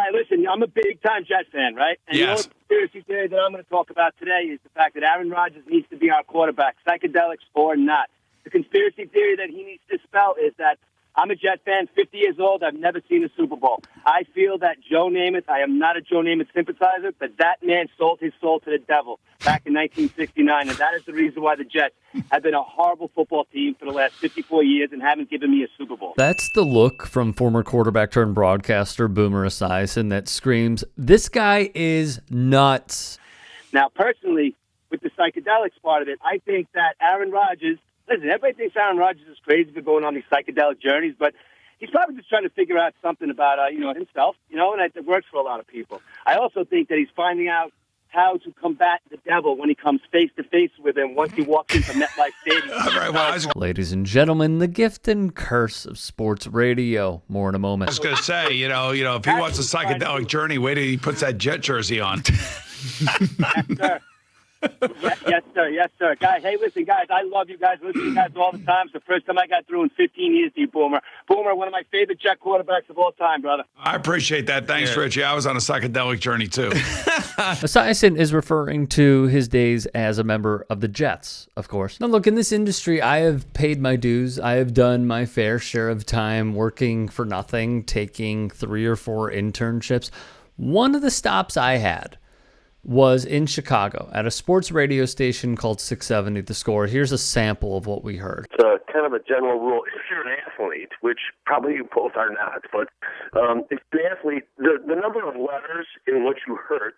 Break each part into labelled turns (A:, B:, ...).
A: right, listen, I'm a big-time Jets fan, right? And the only conspiracy theory that I'm going to talk about today is the fact that Aaron Rodgers needs to be our quarterback, psychedelics or not. The conspiracy theory that he needs to spell is that I'm a Jet fan, 50 years old. I've never seen a Super Bowl. I feel that Joe Namath, I am not a Joe Namath sympathizer, but that man sold his soul to the devil back in 1969, and that is the reason why the Jets have been a horrible football team for the last 54 years and haven't given me a Super Bowl.
B: That's the look from former quarterback turned broadcaster Boomer Esiason that screams, this guy is nuts.
A: Now, personally, with the psychedelics part of it, I think that Aaron Rodgers, listen, everybody thinks Aaron Rodgers is crazy for going on these psychedelic journeys, but he's probably just trying to figure out something about, himself, and it works for a lot of people. I also think that he's finding out how to combat the devil when he comes face-to-face with him once he walks into MetLife Stadium.
B: Ladies and gentlemen, the gift and curse of sports radio. More in a moment.
C: I was going to say, if he wants a psychedelic journey, wait till he puts that Jet jersey on.
A: Yes, sir. Guys, hey, listen, guys, I love you guys. Listen to you guys all the time. It's the first time I got through in 15 years to you, Boomer. Boomer, one of my favorite Jet quarterbacks of all time, brother.
C: I appreciate that. Thanks, Richie. I was on a psychedelic journey, too.
B: Esiason is referring to his days as a member of the Jets, of course. Now, look, in this industry, I have paid my dues. I have done my fair share of time working for nothing, taking 3 or 4 internships. One of the stops I had was in Chicago at a sports radio station called 670 The Score. Here's a sample of what we heard.
D: It's kind of a general rule. If you're an athlete, which probably you both are not, but if you're an athlete, the number of letters in which you hurt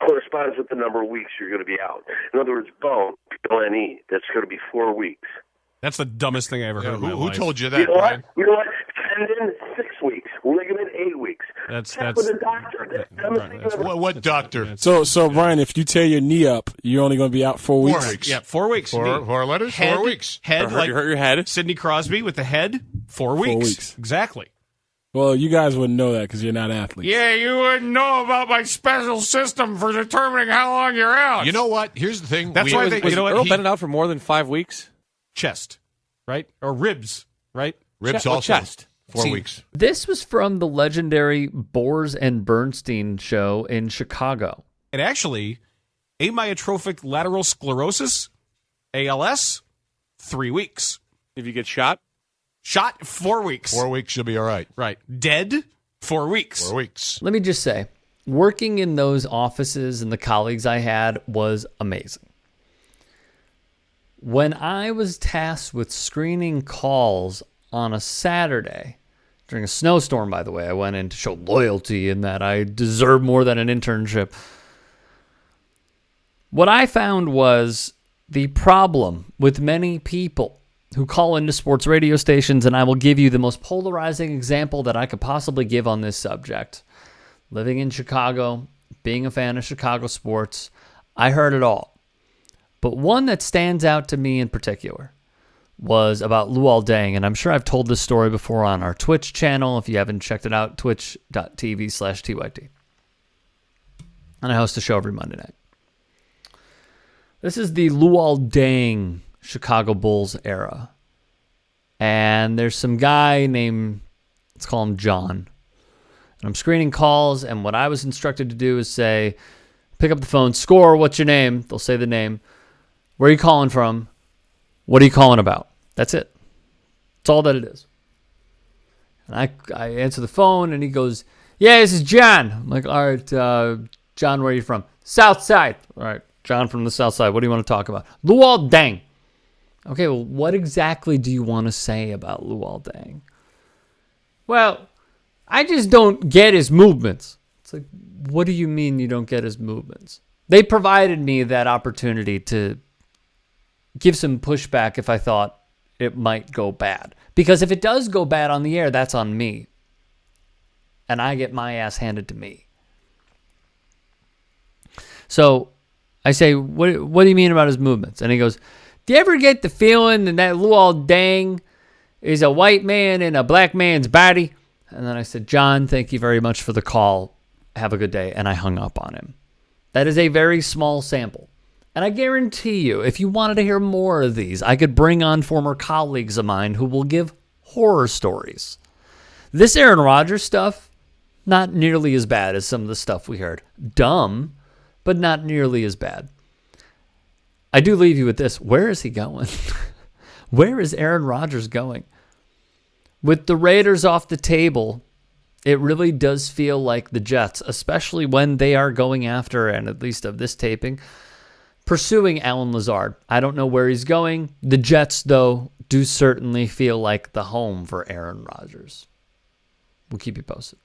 D: corresponds with the number of weeks you're going to be out. In other words, bone, B-O-N-E, that's going to be 4 weeks.
E: That's the dumbest thing I ever heard in my life.
F: Who told you that,
D: You know
F: Brian?
D: what? Tendon, 6 weeks. Ligament, 8 weeks. Check with a doctor. That's the dumbest thing I've ever heard.
F: What doctor?
G: So Brian, if you tear your knee up, you're only going to be out 4 weeks?
F: 4 weeks.
E: Yeah, 4 weeks.
F: Four letters?
E: Head,
F: 4 weeks.
E: Head,
G: You hurt your head?
E: Sidney Crosby with the head, 4 weeks.
G: 4 weeks.
E: Exactly.
G: Well, you guys wouldn't know that because you're not athletes.
E: Yeah, you wouldn't know about my special system for determining how long you're out.
F: You know what? Here's the thing.
E: That's why
H: Was Earl Bennett out for more than 5 weeks?
E: Chest, right? Or ribs, right?
F: Ribs
H: Well,
F: also.
H: chest.
F: 4 weeks.
B: This was from the legendary Boers and Bernstein show in Chicago.
E: And actually, amyotrophic lateral sclerosis, ALS, 3 weeks.
H: If you get shot?
E: Shot, 4 weeks.
F: 4 weeks, you'll be all right.
E: Right. Dead, 4 weeks.
F: 4 weeks.
B: Let me just say, working in those offices and the colleagues I had was amazing. When I was tasked with screening calls on a Saturday, during a snowstorm, by the way, I went in to show loyalty in that I deserve more than an internship. What I found was the problem with many people who call into sports radio stations, and I will give you the most polarizing example that I could possibly give on this subject. Living in Chicago, being a fan of Chicago sports, I heard it all. But one that stands out to me in particular was about Luol Deng, and I'm sure I've told this story before on our Twitch channel. If you haven't checked it out, twitch.tv/TYT. And I host a show every Monday night. This is the Luol Deng Chicago Bulls era. And there's some guy named, let's call him John. And I'm screening calls, and what I was instructed to do is say, pick up the phone, score, what's your name? They'll say the name. Where are you calling from? What are you calling about? That's it. That's all that it is. And I answer the phone, and he goes, yeah, this is John. I'm like, all right, John, where are you from? South Side. All right, John from the South Side. What do you want to talk about? Luol Deng. Okay, well, what exactly do you want to say about Luol Deng? Well, I just don't get his movements. It's like, what do you mean you don't get his movements? They provided me that opportunity to give some pushback if I thought it might go bad. Because if it does go bad on the air, that's on me. And I get my ass handed to me. So I say, what do you mean about his movements? And he goes, do you ever get the feeling that Luol Deng is a white man in a black man's body? And then I said, John, thank you very much for the call. Have a good day. And I hung up on him. That is a very small sample. And I guarantee you, if you wanted to hear more of these, I could bring on former colleagues of mine who will give horror stories. This Aaron Rodgers stuff, Not nearly as bad as some of the stuff we heard. Dumb, but not nearly as bad. I do leave you with this. Where is he going? Where is Aaron Rodgers going? With the Raiders off the table, it really does feel like the Jets, especially when they are going after, and at least of this taping, pursuing Allen Lazard. I don't know where he's going. The Jets, though, do certainly feel like the home for Aaron Rodgers. We'll keep you posted.